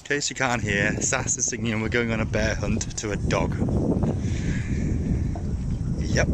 case you can't hear, Sass is singing and we're going on a bear hunt to a dog. Yep.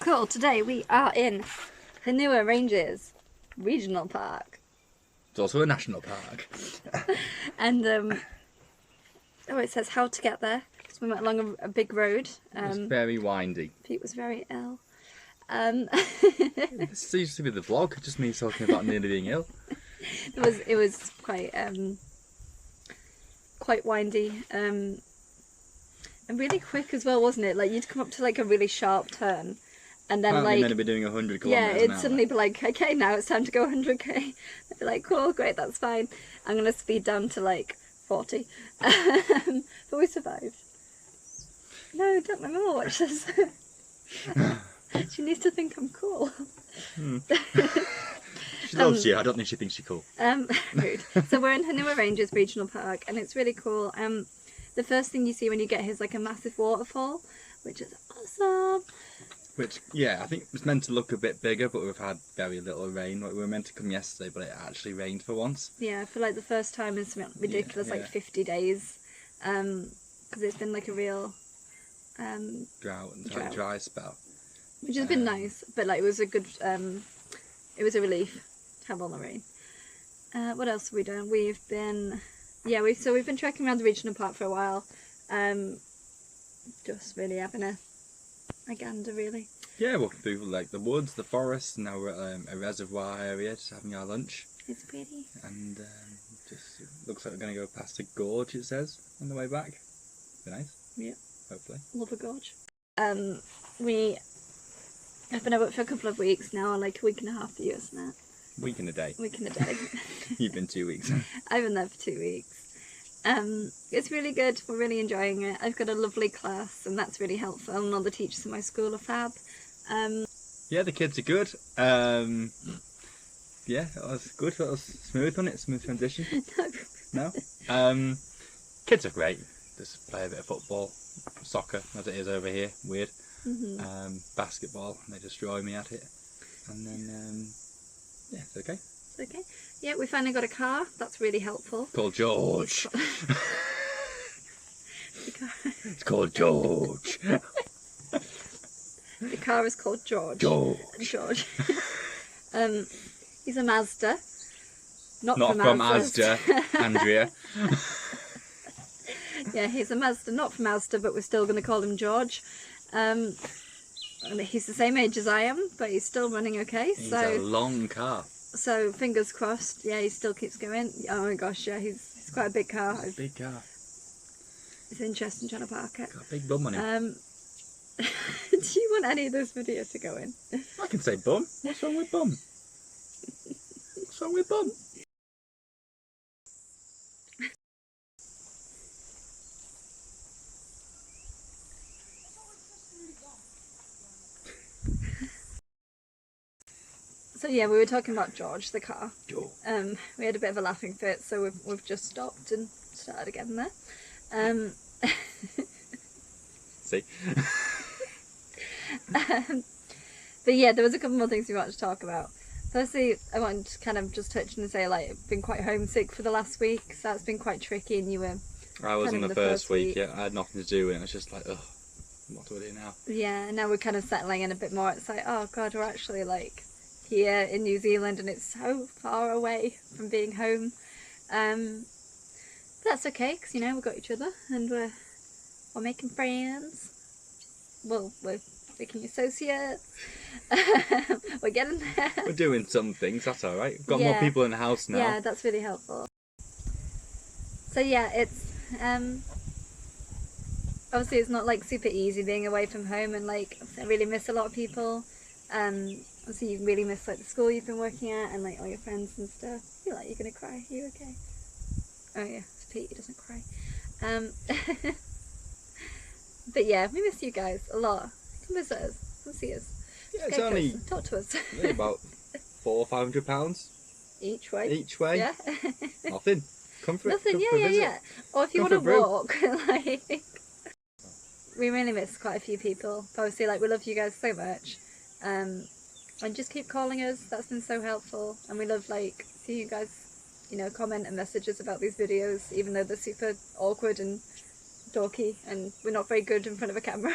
Cool, today we are in Hunua Ranges Regional Park. It's also a national park. And, oh, it says how to get there. So we went along a big road. It's very windy. Pete was very ill. This seems to be the vlog, just me talking about nearly being ill. It was quite windy. And really quick as well, wasn't it? Like, you'd come up to like a really sharp turn, and then apparently like meant to be doing 100 kilometers yeah, an it'd hour. suddenly be like, okay, now it's time to go 100k. I'd be like, cool, great, that's fine. I'm gonna speed down to like 40, but we survived. No, don't let Mama watch this. She needs to think I'm cool. She loves you. I don't think she thinks you're cool. Rude. So we're in Hunua Ranges Regional Park, and it's really cool. The first thing you see when you get here is like a massive waterfall, which is awesome. Which, yeah, I think it was meant to look a bit bigger, but we've had very little rain. Like, we were meant to come yesterday, but it actually rained for once. Yeah, for like the first time in something ridiculous, like 50 days. Because it's been like a real Drought and dry spell. Which has been nice, but like it was a good, it was a relief to have all the rain. What else have we done? We've been trekking around the regional park for a while. Just really having a gander, really. Yeah, walking through like the woods, the forest, and now we're at a reservoir area, just having our lunch. It's pretty. And just looks like we're going to go past a gorge, it says, on the way back. Be nice. Yeah. Hopefully. Love a gorge. We have been out for a couple of weeks now, like a week and a half for you, isn't it? Week and a day. Week and a day. You've been 2 weeks. I've been there for 2 weeks. It's really good. We're really enjoying it. I've got a lovely class, and that's really helpful. And all the teachers in my school are fab. Yeah, the kids are good. Yeah, that was good. That was smooth, wasn't it? Smooth transition. No. Kids are great. Just play a bit of football, soccer as it is over here. Weird. Basketball. And they destroy me at it. And then yeah, it's okay. It's okay. Yeah, we finally got a car. That's really helpful. Called George. The car. It's called George. The car is called George. George. He's a Mazda. Not Not from Asda, Andrea. Yeah, he's a Mazda, not from Asda, but we're still going to call him George. And he's the same age as I am, but he's still running okay. He's a long car. So fingers crossed. Yeah, he still keeps going. Oh my gosh, yeah, he's quite a big car. It's a big car. It's interesting trying to park it. Got a big bum on him. Do you want any of this video to go in? I can say bum. What's wrong with bum? What's wrong with bum? So yeah, we were talking about George, the car. George. We had a bit of a laughing fit, so we've just stopped and started again there. See? But yeah, there was a couple more things we wanted to talk about. Firstly, I wanted to kind of just touch and say, like, I've been quite homesick for the last week, so that's been quite tricky, and you were... I was in the first week, yeah. I had nothing to do, and it was just like, ugh, what do I do now? Yeah, and now we're kind of settling in a bit more. It's like, oh god, we're actually, like, here in New Zealand, and it's so far away from being home. But that's okay, because, you know, we've got each other, and we're making friends. Well, we're making associates. We're getting there. We're doing some things, that's alright. We've got Yeah. more people in the house now. Yeah, that's really helpful. So yeah, it's obviously it's not like super easy being away from home, and like I really miss a lot of people. Obviously you really miss like the school you've been working at and like all your friends and stuff. I feel like you're gonna cry. Are you okay? Oh yeah, it's Pete, he doesn't cry. But yeah, we miss you guys a lot. Come visit us, come see us. Yeah, it's Go only to us, talk to us. only about £400 or £500 Each way. each way. Yeah. Nothing. Come for Nothing, come yeah, for a yeah, visit. yeah. Or if you Come want to for a brew. walk, like, we really miss quite a few people. But obviously, like, we love you guys so much. And just keep calling us. That's been so helpful. And we love, like, seeing you guys, you know, comment and messages about these videos, even though they're super awkward and dorky, and we're not very good in front of a camera.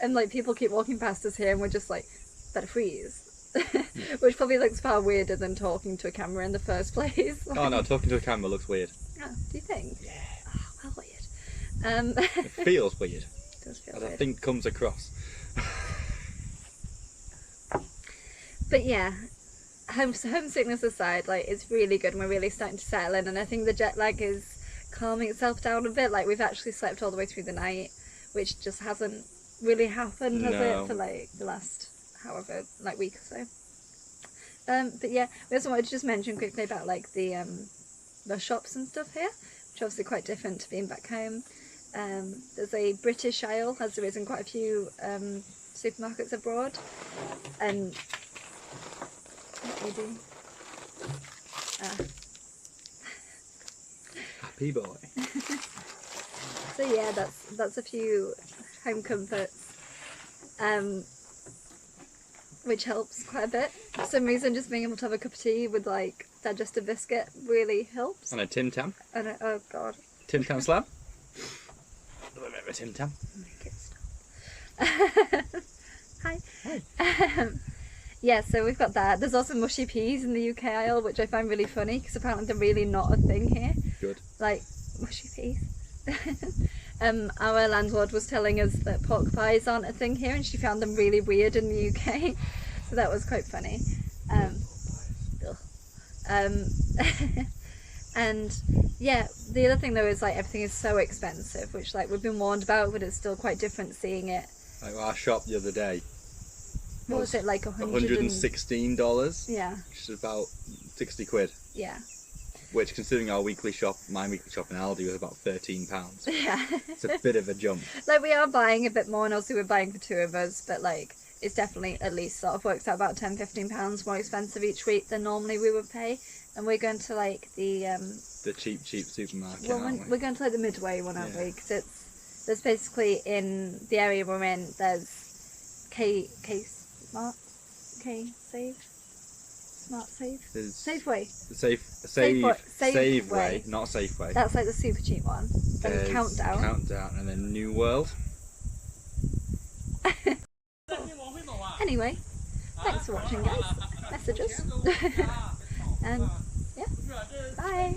And, like, people keep walking past us here, and we're just like, better freeze. Which probably looks far weirder than talking to a camera in the first place. Oh no, talking to a camera looks weird. Oh, do you think? Yeah. Oh, well, weird. It feels weird. It does feel As weird. I think comes across. But yeah, homesickness aside, like, it's really good, and we're really starting to settle in, and I think the jet lag is calming itself down a bit. Like, we've actually slept all the way through the night, which just hasn't really happened, has No. it, for like the last however, like, week or so. But yeah, we also wanted to just mention quickly about like the shops and stuff here, which are obviously quite different to being back home. There's a British aisle, as there is in quite a few supermarkets abroad, and what we do. Happy boy. So yeah, that's a few home comforts, which helps quite a bit. For some reason, just being able to have a cup of tea with like digestive biscuit really helps. And a Tim Tam. And oh god, Tim Tam slab. A little bit of a Tim Tam. make it stop. Hi. Yeah, so we've got that. There's also mushy peas in the UK aisle, which I find really funny because apparently they're really not a thing here. Good. Like mushy peas. Our landlord was telling us that pork pies aren't a thing here, and she found them really weird in the UK, so that was quite funny. And yeah, the other thing though is like everything is so expensive, which like we've been warned about, but it's still quite different seeing it. Like our shop the other day. What was it, like $116, Yeah, which is about 60 quid. yeah, Which, considering our weekly shop, my weekly shop in Aldi was about £13. yeah. It's a bit of a jump. Like we are buying a bit more, and also we're buying for two of us, but like it's definitely at least sort of works out about £10-15 more expensive each week than normally we would pay. And we're going to like the cheap supermarket. Well, aren't we? we're going to like the Midway one, aren't we? Because there's basically in the area we're in, there's Smart Safeway. Safeway, not Safeway. That's like the super cheap one. Then There's Countdown, and then New World. Anyway, thanks for watching, guys. Message us. And yeah, bye.